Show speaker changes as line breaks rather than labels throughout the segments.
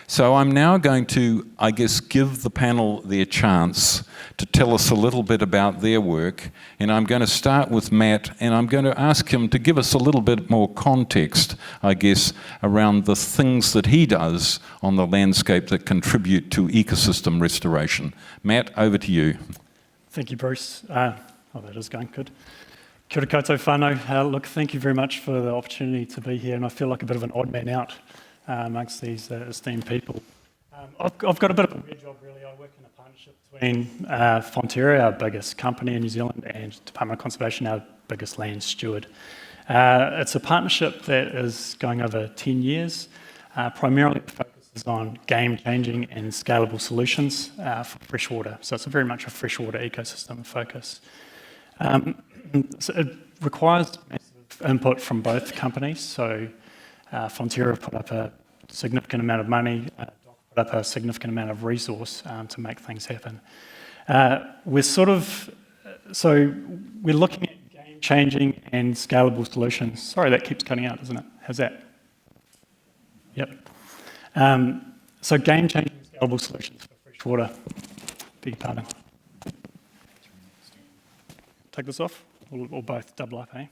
So I'm now going to, I guess, give the panel their chance to tell us a little bit about their work. And I'm going to start with Matt, and I'm going to ask him to give us a little bit more context, I guess, around the things that he does on the landscape that contribute to ecosystem restoration. Matt, over to you.
Thank you, Bruce. Oh, that is going good. Kia ora koutou whānau. Look, thank you very much for the opportunity to be here, and I feel like a bit of an odd man out amongst these esteemed people. I've got a bit of a weird job, really. I work in a partnership between Fonterra, our biggest company in New Zealand, and Department of Conservation, our biggest land steward. It's a partnership that is going over 10 years. Primarily it focuses on game-changing and scalable solutions for freshwater. So it's very much a freshwater ecosystem focus. So it requires massive input from both companies. So Fonterra put up a significant amount of money, DOC put up a significant amount of resource to make things happen. We're looking at game-changing and scalable solutions. Sorry, that keeps cutting out, doesn't it? How's that? Yep. So game-changing and scalable solutions for freshwater. Beg your pardon. Take this off, or both double up, eh?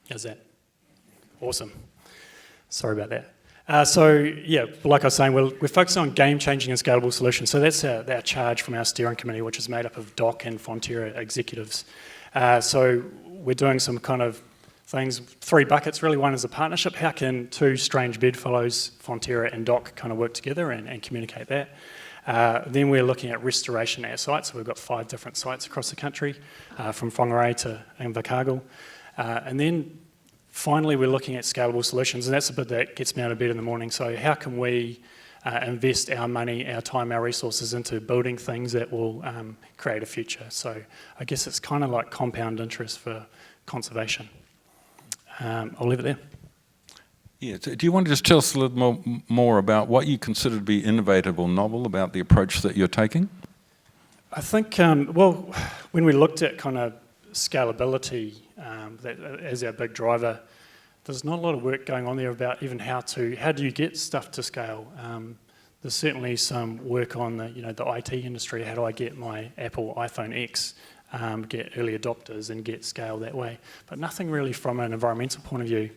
How's that? Awesome. Sorry about that. So yeah, like I was saying, we're focusing on game-changing and scalable solutions. So that's our charge from our steering committee, which is made up of DOC and Fonterra executives. So we're doing some kind of things, 3 buckets really. One is a partnership. How can 2 strange bedfellows, Fonterra and DOC, kind of work together and communicate that? Then we're looking at restoration at our sites. So we've got 5 different sites across the country, from Fonterra to Invercargill. And then finally, we're looking at scalable solutions, and that's the bit that gets me out of bed in the morning. So how can we invest our money, our time, our resources into building things that will create a future? So I guess it's kind of like compound interest for conservation. I'll leave it there.
Yeah, so do you want to just tell us a little more about what you consider to be innovative or novel about the approach that you're taking?
I think, well, when we looked at kind of scalability as our big driver, there's not a lot of work going on there about even how do you get stuff to scale. There's certainly some work on the IT industry. How do I get my Apple iPhone X, get early adopters and get scale that way? But nothing really from an environmental point of view.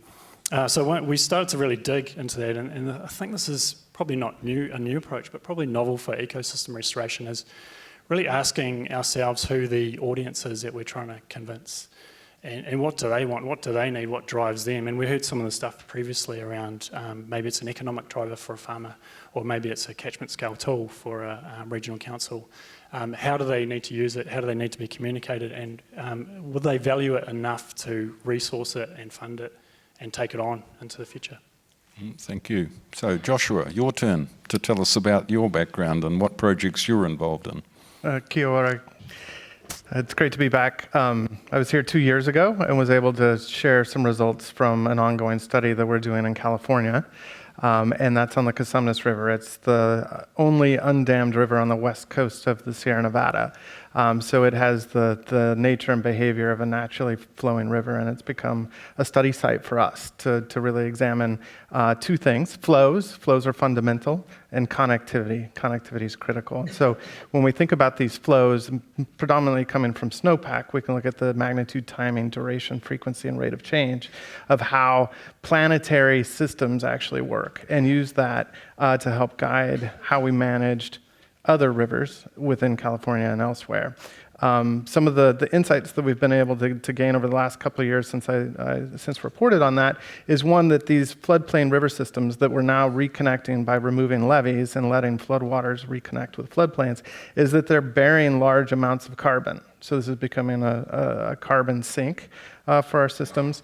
So we started to really dig into that, and I think this is probably not a new approach, but probably novel for ecosystem restoration, is really asking ourselves who the audience is that we're trying to convince, and what do they want, what do they need, what drives them. And we heard some of the stuff previously around maybe it's an economic driver for a farmer, or maybe it's a catchment scale tool for a regional council. How do they need to use it? How do they need to be communicated? And would they value it enough to resource it and fund it and take it on into the future?
Thank you. So Joshua, your turn to tell us about your background and what projects you're involved in.
Kia ora. It's great to be back. I was here 2 years ago and was able to share some results from an ongoing study that we're doing in California. And that's on the Cosumnes River. It's the only undammed river on the west coast of the Sierra Nevada. So it has the nature and behavior of a naturally flowing river, and it's become a study site for us to really examine 2 things. Flows are fundamental, and connectivity. Connectivity is critical. So when we think about these flows, predominantly coming from snowpack, we can look at the magnitude, timing, duration, frequency, and rate of change of how planetary systems actually work, and use that to help guide how we managed other rivers within California and elsewhere. Some of the insights that we've been able to gain over the last couple of years since reported on that is one, that these floodplain river systems that we're now reconnecting by removing levees and letting floodwaters reconnect with floodplains, is that they're bearing large amounts of carbon. So this is becoming a carbon sink for our systems.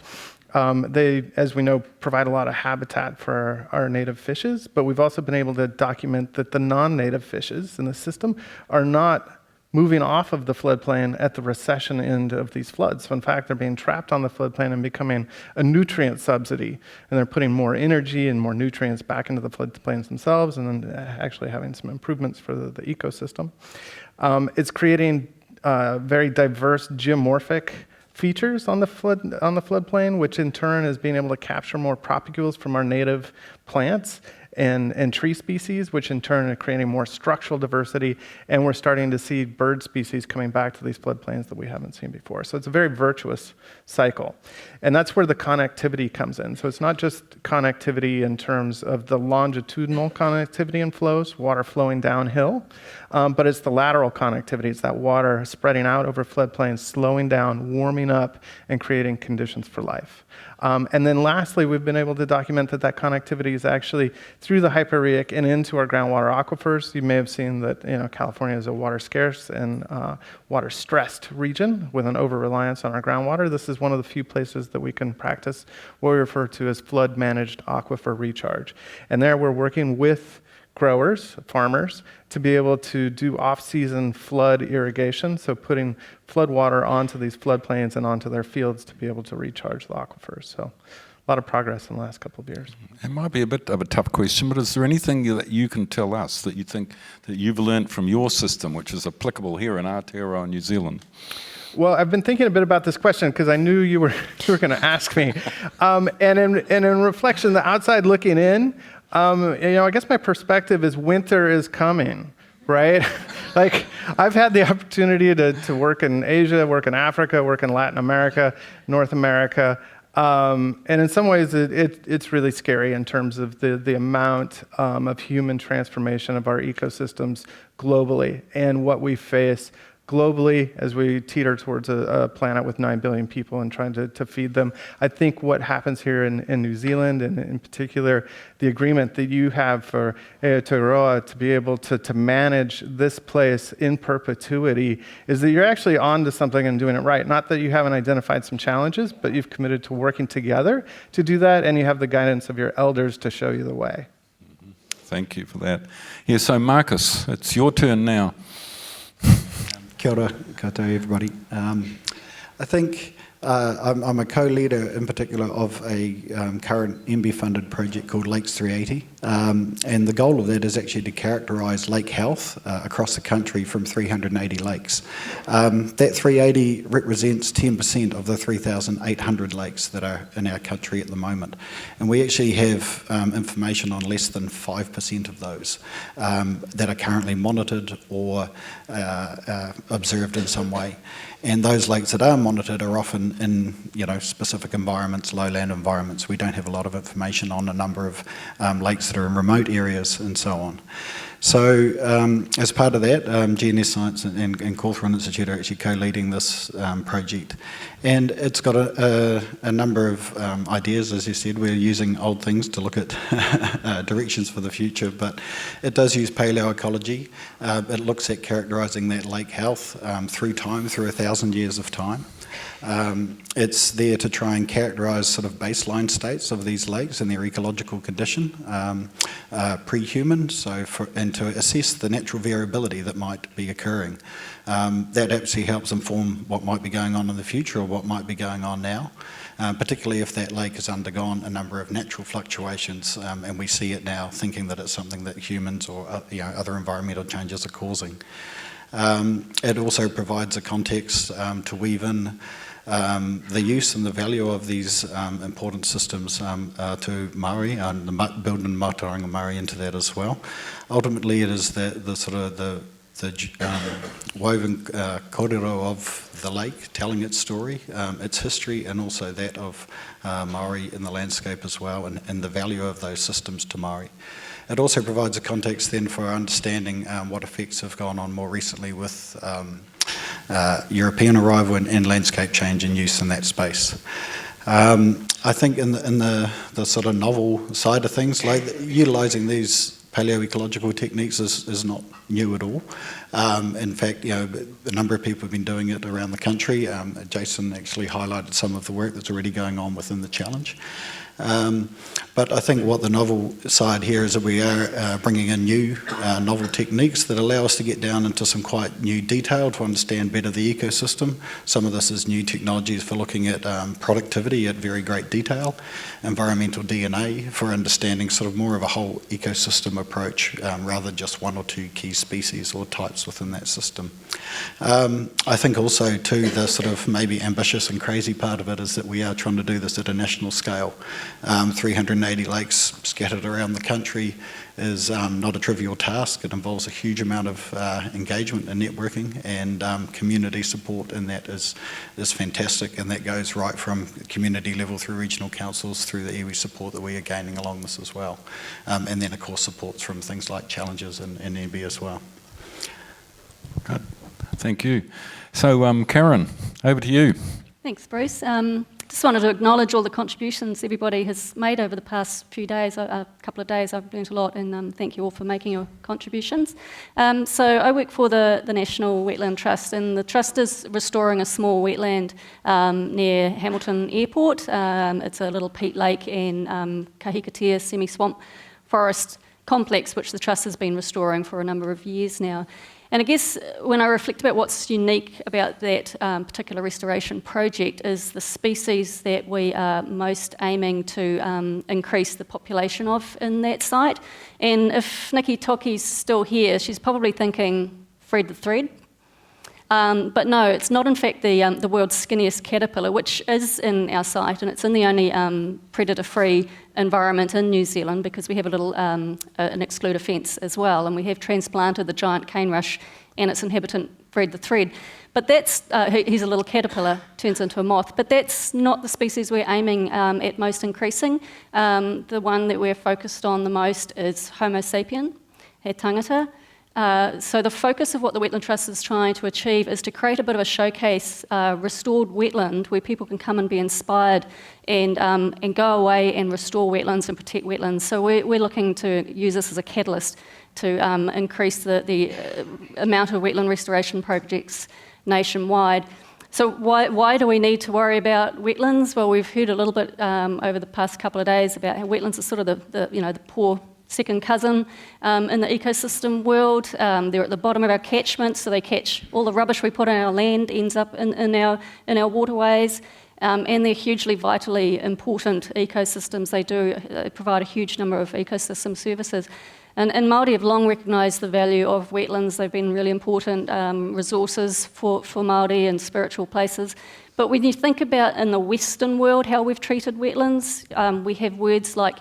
They, as we know, provide a lot of habitat for our native fishes, but we've also been able to document that the non-native fishes in the system are not moving off of the floodplain at the recession end of these floods. So in fact, they're being trapped on the floodplain and becoming a nutrient subsidy, and they're putting more energy and more nutrients back into the floodplains themselves, and then actually having some improvements for the ecosystem. It's creating very diverse geomorphic features on the floodplain, which in turn is being able to capture more propagules from our native plants and tree species, which in turn are creating more structural diversity, and we're starting to see bird species coming back to these floodplains that we haven't seen before. So it's a very virtuous cycle. And that's where the connectivity comes in. So it's not just connectivity in terms of the longitudinal connectivity and flows, water flowing downhill, but it's the lateral connectivity. It's that water spreading out over floodplains, slowing down, warming up, and creating conditions for life. And then lastly, we've been able to document that connectivity is actually through the hyporheic and into our groundwater aquifers. You may have seen that California is a water scarce and water stressed region with an over-reliance on our groundwater. This is one of the few places that we can practice what we refer to as flood managed aquifer recharge. And there we're working with growers, farmers, to be able to do off-season flood irrigation, so putting flood water onto these floodplains and onto their fields to be able to recharge the aquifers. So a lot of progress in the last couple of years.
It might be a bit of a tough question, but is there anything that you can tell us that you think that you've learned from your system, which is applicable here in Aotearoa, New Zealand?
Well, I've been thinking a bit about this question because I knew you were going to ask me. And in reflection, the outside looking in, I guess my perspective is winter is coming, right? Like, I've had the opportunity to work in Asia, work in Africa, work in Latin America, North America, and in some ways it's really scary in terms of the amount of human transformation of our ecosystems globally and what we face globally as we teeter towards a planet with 9 billion people and trying to feed them. I think what happens here in New Zealand, and in particular, the agreement that you have for Aotearoa to be able to manage this place in perpetuity, is that you're actually on to something and doing it right. Not that you haven't identified some challenges, but you've committed to working together to do that, and you have the guidance of your elders to show you the way.
Thank you for that. Yeah, so Marcus, it's your turn now.
Kia ora koutou, everybody. I think I'm a co-leader in particular of a current MB-funded project called Lakes 380, and the goal of that is actually to characterise lake health across the country from 380 lakes. That 380 represents 10% of the 3,800 lakes that are in our country at the moment, and we actually have information on less than 5% of those that are currently monitored or observed in some way. And those lakes that are monitored are often in specific environments, lowland environments. We don't have a lot of information on a number of lakes that are in remote areas and so on. So as part of that, GNS Science and Cawthron Institute are actually co-leading this project. And it's got a number of ideas. As you said, we're using old things to look at directions for the future, but it does use paleoecology. It looks at characterising that lake health through time, through 1,000 years of time. It's there to try and characterise sort of baseline states of these lakes and their ecological condition, pre-human, and to assess the natural variability that might be occurring. That actually helps inform what might be going on in the future or what might be going on now, particularly if that lake has undergone a number of natural fluctuations, and we see it now thinking that it's something that humans or other environmental changes are causing. It also provides a context to weave in the use and the value of these important systems to Maori, and building Mātauranga Maori into that as well. Ultimately, it is the sort of the woven kōrero of the lake, telling its story, its history, and also that of Maori in the landscape as well, and the value of those systems to Maori. It also provides a context then for understanding what effects have gone on more recently with European arrival and landscape change and use in that space. I think in the sort of novel side of things, like utilising these paleoecological techniques is not new at all. In fact, a number of people have been doing it around the country. Jason actually highlighted some of the work that's already going on within the challenge. But I think what the novel side here is that we are bringing in new novel techniques that allow us to get down into some quite new detail to understand better the ecosystem. Some of this is new technologies for looking at productivity at very great detail, environmental DNA for understanding sort of more of a whole ecosystem approach rather than just one or two key species or types within that system. I think also too the sort of maybe ambitious and crazy part of it is that we are trying to do this at a national scale. 380 180 lakes scattered around the country is not a trivial task. It involves a huge amount of engagement and networking, and community support in that is fantastic, and that goes right from community level through regional councils through the iwi support that we are gaining along this as well. And then of course supports from things like Challenges and NB as well.
Good. Thank you. So Karen, over to you.
Thanks, Bruce. Just wanted to acknowledge all the contributions everybody has made over the past few days, a couple of days. I've learnt a lot, and thank you all for making your contributions. So I work for the National Wetland Trust, and the Trust is restoring a small wetland near Hamilton Airport. It's a little peat lake and kahikatea semi-swamp forest complex, which the Trust has been restoring for a number of years now. And I guess when I reflect about what's unique about that particular restoration project is the species that we are most aiming to increase the population of in that site. And if Nikki Toki's still here, she's probably thinking Fred the Thread. But no, it's not in fact the world's skinniest caterpillar, which is in our site, and it's in the only predator-free environment in New Zealand because we have a little an excluder fence as well, and we have transplanted the giant cane rush and its inhabitant Fred the Thread. But that's, he's a little caterpillar, turns into a moth, but that's not the species we're aiming at most increasing. The one that we're focused on the most is Homo sapien, he tangata. So the focus of what the Wetland Trust is trying to achieve is to create a bit of a showcase, restored wetland, where people can come and be inspired and go away and restore wetlands and protect wetlands. So we're looking to use this as a catalyst to increase the amount of wetland restoration projects nationwide. So why do we need to worry about wetlands? Well, we've heard a little bit over the past couple of days about how wetlands are sort of the poor second cousin in the ecosystem world. They're at the bottom of our catchments, so they catch all the rubbish we put on our land ends up in our waterways, and they're hugely vitally important ecosystems. They provide a huge number of ecosystem services. And Māori have long recognised the value of wetlands. They've been really important resources for Māori and spiritual places. But when you think about in the Western world how we've treated wetlands, we have words like,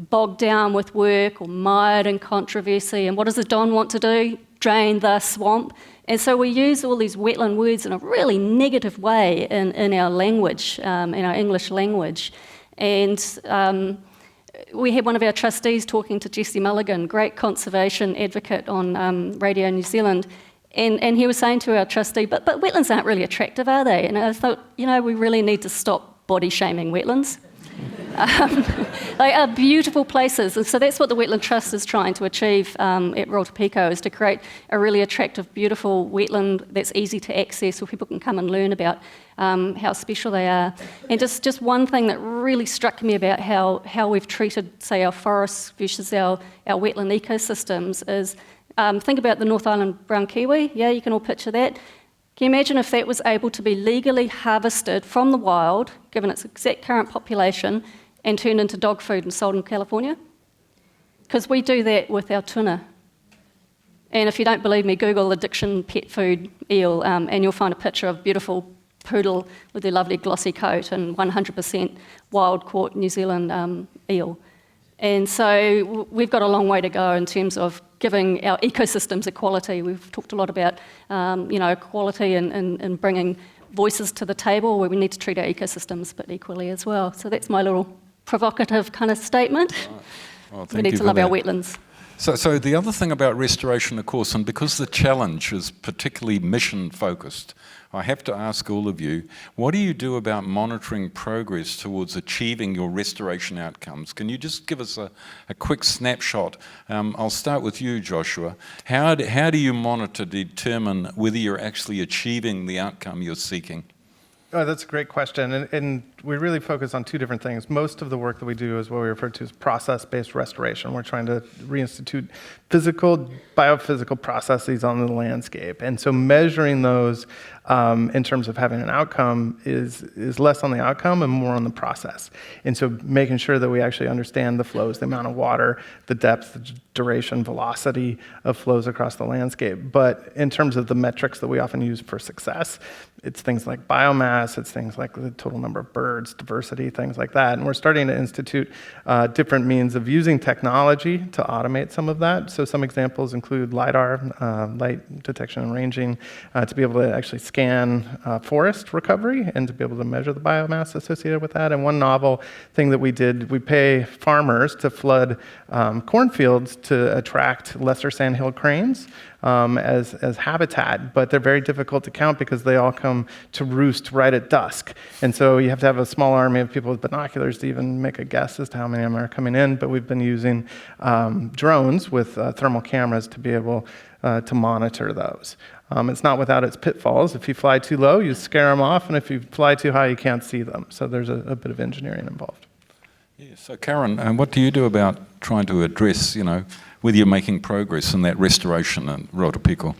bogged down with work or mired in controversy. And what does the Don want to do? Drain the swamp. And so we use all these wetland words in a really negative way in our language, in our English language. And we had one of our trustees talking to Jesse Mulligan, great conservation advocate on Radio New Zealand, and he was saying to our trustee, but wetlands aren't really attractive, are they? And I thought, we really need to stop body shaming wetlands. They are beautiful places, and so that's what the Wetland Trust is trying to achieve at Rotopico, is to create a really attractive, beautiful wetland that's easy to access so people can come and learn about how special they are. And just one thing that really struck me about how we've treated, say, our forests versus our wetland ecosystems is, think about the North Island brown kiwi. Yeah, you can all picture that. Can you imagine if that was able to be legally harvested from the wild, given its exact current population, and turned into dog food and sold in California? Because we do that with our tuna. And if you don't believe me, Google addiction pet food eel, and you'll find a picture of beautiful poodle with their lovely glossy coat and 100% wild-caught New Zealand eel. And so we've got a long way to go in terms of giving our ecosystems equality. We've talked a lot about equality and bringing voices to the table, where we need to treat our ecosystems but equally as well. So that's my little provocative kind of statement.
Well,
we need to love our wetlands.
So the other thing about restoration, of course, and because the challenge is particularly mission-focused, I have to ask all of you, what do you do about monitoring progress towards achieving your restoration outcomes? Can you just give us a quick snapshot? I'll start with you, Joshua. How do you monitor to determine whether you're actually achieving the outcome you're seeking?
Oh, that's a great question, and we really focus on two different things. Most of the work that we do is what we refer to as process-based restoration. We're trying to reinstitute physical, biophysical processes on the landscape, and so measuring those in terms of having an outcome is less on the outcome and more on the process. And so making sure that we actually understand the flows, the amount of water, the depth, the duration, velocity of flows across the landscape. But in terms of the metrics that we often use for success, it's things like biomass, it's things like the total number of birds, diversity, things like that. And we're starting to institute different means of using technology to automate some of that. So some examples include LiDAR, light detection and ranging, to be able to actually scan forest recovery and to be able to measure the biomass associated with that. And one novel thing that we did, we pay farmers to flood cornfields to attract lesser sandhill cranes as habitat, but they're very difficult to count because they all come to roost right at dusk. And so you have to have a small army of people with binoculars to even make a guess as to how many of them are coming in. But we've been using drones with thermal cameras to be able to monitor those. It's not without its pitfalls. If you fly too low, you scare them off, and if you fly too high, you can't see them. So there's a bit of engineering involved.
Yeah, so Karen, what do you do about trying to address, whether you're making progress in that restoration in Rotopico?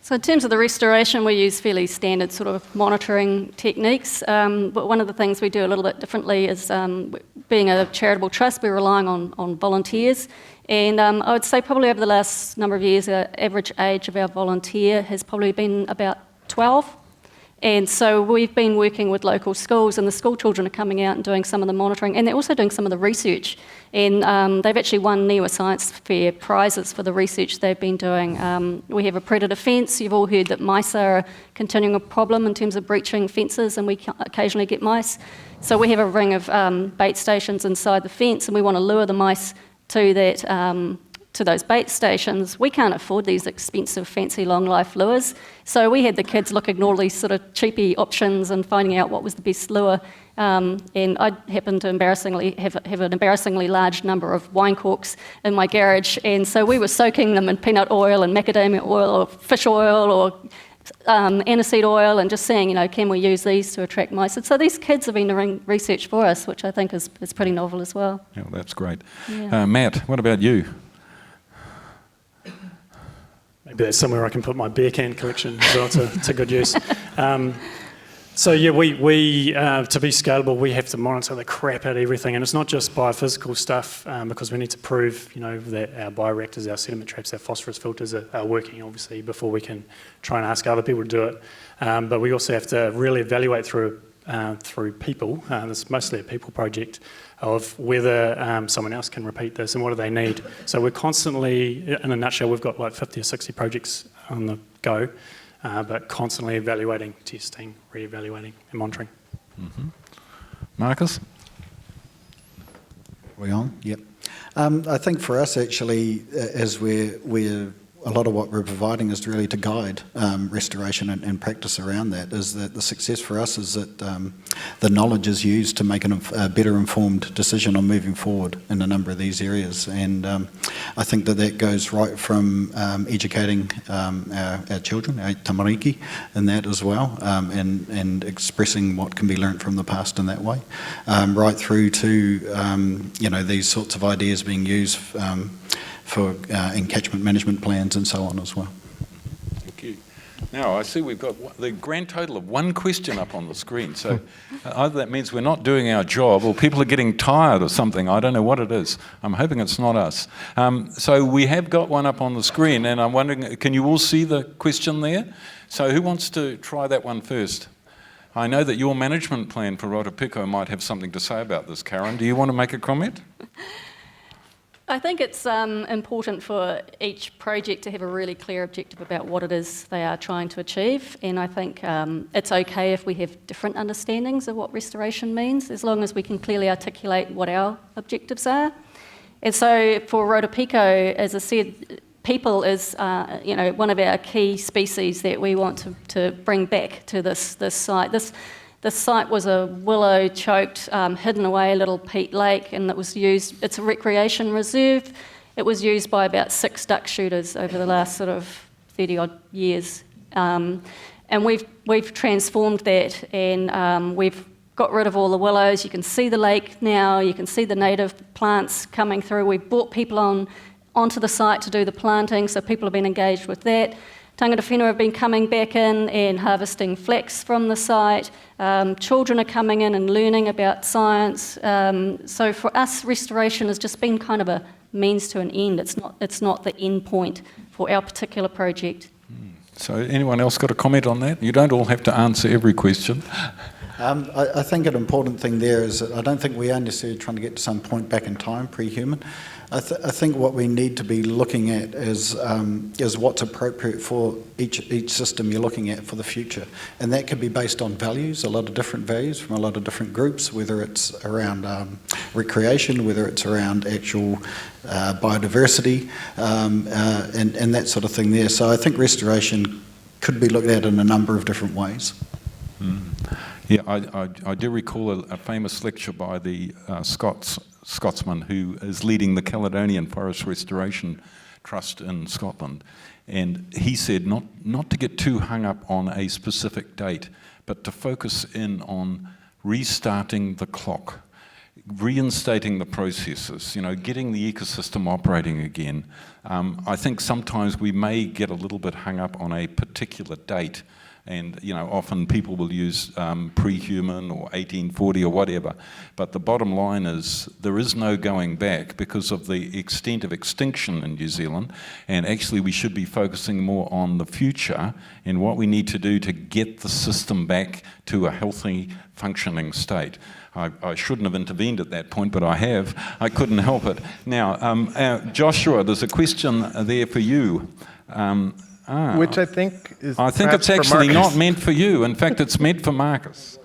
So in terms of the restoration, we use fairly standard sort of monitoring techniques, but one of the things we do a little bit differently is, being a charitable trust, we're relying on volunteers, and I would say probably over the last number of years, the average age of our volunteer has probably been about 12. And so we've been working with local schools, and the school children are coming out and doing some of the monitoring, and they're also doing some of the research. And they've actually won NIWA Science Fair prizes for the research they've been doing. We have a predator fence. You've all heard that mice are a continuing problem in terms of breaching fences, and we occasionally get mice. So we have a ring of bait stations inside the fence, and we want to lure the mice to that to those bait stations. We can't afford these expensive, fancy, long-life lures. So we had the kids looking at all these sort of cheapy options and finding out what was the best lure. And I happen to embarrassingly have an embarrassingly large number of wine corks in my garage. And so we were soaking them in peanut oil and macadamia oil or fish oil or aniseed oil and just saying, can we use these to attract mice? And so these kids have been doing research for us, which I think is pretty novel as well.
Yeah, that's great.
Yeah.
Matt, what about you?
Maybe that's somewhere I can put my beer can collection as well to good use. So yeah, we to be scalable, we have to monitor the crap out of everything, and it's not just biophysical stuff, because we need to prove, that our bioreactors, our sediment traps, our phosphorus filters are working, obviously, before we can try and ask other people to do it. But we also have to really evaluate through people. It's mostly a people project of whether someone else can repeat this and what do they need. So we're constantly, in a nutshell, we've got like 50 or 60 projects on the go, but constantly evaluating, testing, re-evaluating and monitoring.
Mm-hmm. Marcus?
Are we on? Yep. I think for us actually, as we're a lot of what we're providing is really to guide restoration and practice around that, is that the success for us is that the knowledge is used to make a better informed decision on moving forward in a number of these areas. And I think that goes right from educating our children, our tamariki, in that as well, and expressing what can be learnt from the past in that way, right through to these sorts of ideas being used for encatchment management plans and so on as well.
Thank you. Now, I see we've got the grand total of one question up on the screen. So either that means we're not doing our job or people are getting tired or something. I don't know what it is. I'm hoping it's not us. So we have got one up on the screen, and I'm wondering, can you all see the question there? So who wants to try that one first? I know that your management plan for Rotopico might have something to say about this, Karen. Do you want to make a comment?
I think it's important for each project to have a really clear objective about what it is they are trying to achieve, and I think it's okay if we have different understandings of what restoration means, as long as we can clearly articulate what our objectives are. And so for Rotopico, as I said, people is one of our key species that we want to bring back to this site. This site was a willow-choked, hidden away little peat lake, and it was used. It's a recreation reserve. It was used by about 6 duck shooters over the last sort of 30-odd years, and we've transformed that, and we've got rid of all the willows. You can see the lake now. You can see the native plants coming through. We brought people onto the site to do the planting, so people have been engaged with that. Tangata whenua have been coming back in and harvesting flax from the site. Children are coming in and learning about science. So for us, restoration has just been kind of a means to an end. It's not the end point for our particular project.
So anyone else got a comment on that? You don't all have to answer every question.
I think an important thing there is that I don't think we are necessarily trying to get to some point back in time, pre-human. I think what we need to be looking at is what's appropriate for each system you're looking at for the future. And that could be based on values, a lot of different values from a lot of different groups, whether it's around recreation, whether it's around actual biodiversity, and that sort of thing there. So I think restoration could be looked at in a number of different ways.
Mm. Yeah, I do recall a famous lecture by the Scotsman who is leading the Caledonian Forest Restoration Trust in Scotland. And he said not to get too hung up on a specific date, but to focus in on restarting the clock, reinstating the processes, getting the ecosystem operating again. I think sometimes we may get a little bit hung up on a particular date. And, often people will use pre-human or 1840 or whatever. But the bottom line is there is no going back because of the extent of extinction in New Zealand. And actually we should be focusing more on the future and what we need to do to get the system back to a healthy, functioning state. I shouldn't have intervened at that point, but I have. I couldn't help it. Now, Joshua, there's a question there for you.
Which I think is
I think it's actually not meant for you. In fact, it's meant for Marcus.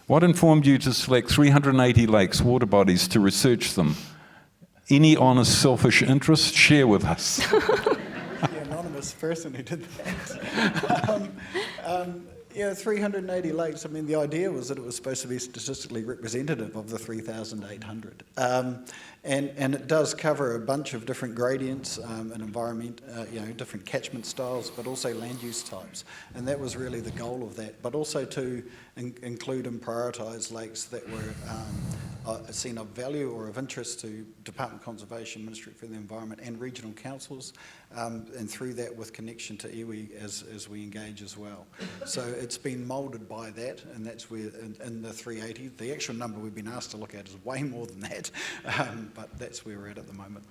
What informed you to select 380 lakes, water bodies, to research them? Any honest, selfish interest? Share with us.
The anonymous person who did that. 380 lakes, the idea was that it was supposed to be statistically representative of the 3,800. And it does cover a bunch of different gradients and environment, different catchment styles, but also land use types. And that was really the goal of that, but also to include and prioritise lakes that were seen of value or of interest to Department of Conservation, Ministry for the Environment and regional councils, and through that with connection to iwi as we engage as well. So it's been moulded by that, and that's where in the 380, the actual number we've been asked to look at is way more than that, but that's where we're at the moment.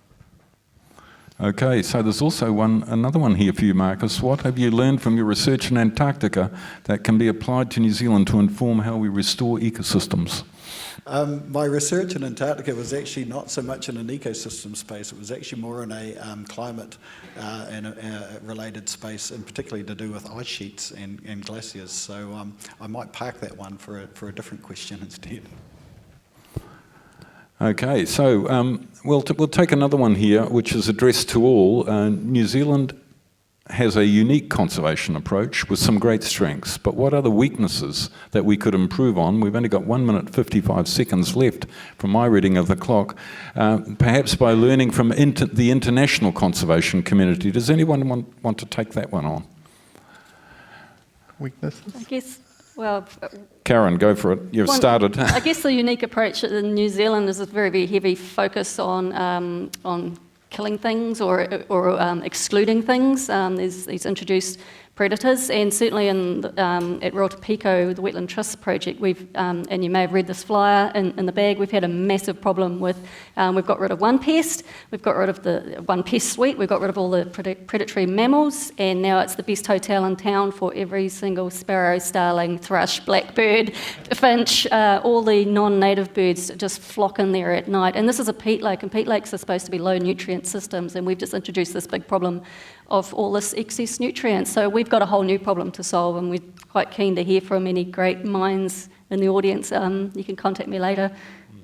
Okay, so there's also another one here for you, Marcus. What have you learned from your research in Antarctica that can be applied to New Zealand to inform how we restore ecosystems?
My research in Antarctica was actually not so much in an ecosystem space. It was actually more in a climate and a related space, and particularly to do with ice sheets and glaciers. So I might park that one for a different question instead.
Okay, so we'll take another one here, which is addressed to all. New Zealand has a unique conservation approach with some great strengths, but what are the weaknesses that we could improve on? We've only got 1 minute 55 seconds left from my reading of the clock. Perhaps by learning from the international conservation community. Does anyone want to take that one on?
Weaknesses?
I guess, well...
Karen, go for it. You've started.
I guess the unique approach in New Zealand is a very, very heavy focus on killing things or excluding things. There's these introduced predators, and certainly at Rotopico, the Wetland Trust project, and you may have read this flyer in the bag, we've had a massive problem with, we've got rid of one pest, we've got rid of the one pest suite, we've got rid of all the predatory mammals, and now it's the best hotel in town for every single sparrow, starling, thrush, blackbird, finch, all the non-native birds just flock in there at night. And this is a peat lake, and peat lakes are supposed to be low nutrient systems, and we've just introduced this big problem of all this excess nutrients. So we've got a whole new problem to solve, and we're quite keen to hear from any great minds in the audience. You can contact me later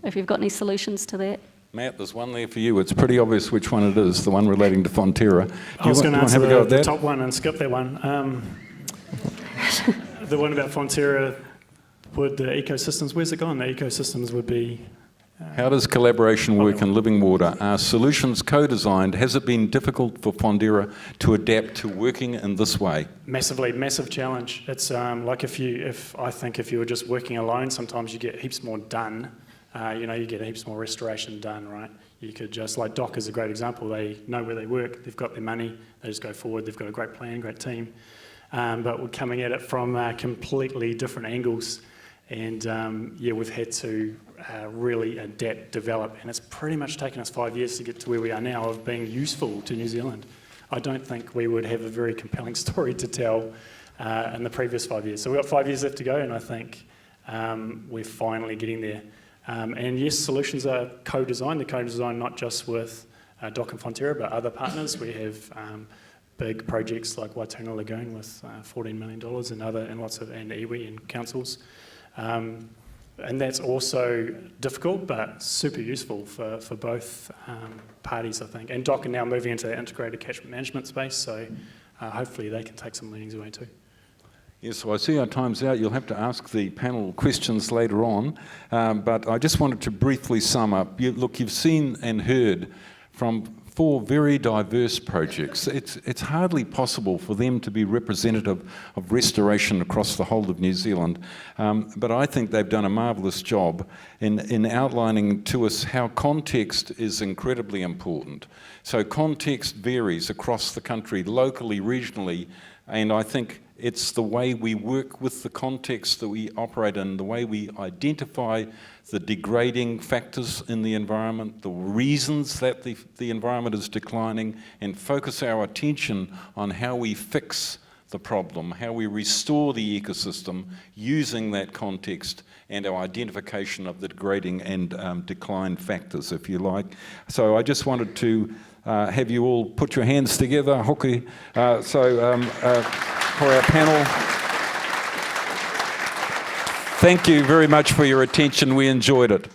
if you've got any solutions to that.
Matt, there's one there for you. It's pretty obvious which one it is, the one relating to Fonterra.
I was going to answer the top one and skip that one. The one about Fonterra, would the ecosystems, where's it gone? The ecosystems would be...
How does collaboration work in living water? Are solutions co-designed? Has it been difficult for Fonterra to adapt to working in this way?
Massive challenge. It's like if you were just working alone, sometimes you get heaps more done. You get heaps more restoration done, right? You could just, like Doc is a great example. They know where they work, they've got their money, they just go forward, they've got a great plan, great team. But we're coming at it from completely different angles. And we've had to really adapt, develop, and it's pretty much taken us 5 years to get to where we are now of being useful to New Zealand. I don't think we would have a very compelling story to tell in the previous 5 years. So we've got 5 years left to go, and I think we're finally getting there. And yes, solutions are co-designed. They're co-designed not just with DOC and Fonterra, but other partners. We have big projects like Waituna Lagoon with $14 million and lots of iwi and councils. And that's also difficult, but super useful for both parties, I think. And DOC are now moving into the integrated catchment management space, so hopefully they can take some learnings away too.
Yes, so I see our time's out. You'll have to ask the panel questions later on, but I just wanted to briefly sum up. Look, you've seen and heard from 4 very diverse projects. It's hardly possible for them to be representative of restoration across the whole of New Zealand, but I think they've done a marvellous job in outlining to us how context is incredibly important. So context varies across the country, locally, regionally, and I think it's the way we work with the context that we operate in, the way we identify the degrading factors in the environment, the reasons that the environment is declining, and focus our attention on how we fix the problem, how we restore the ecosystem using that context and our identification of the degrading and decline factors, if you like. So I just wanted to have you all put your hands together, hoki, for our panel. Thank you very much for your attention. We enjoyed it.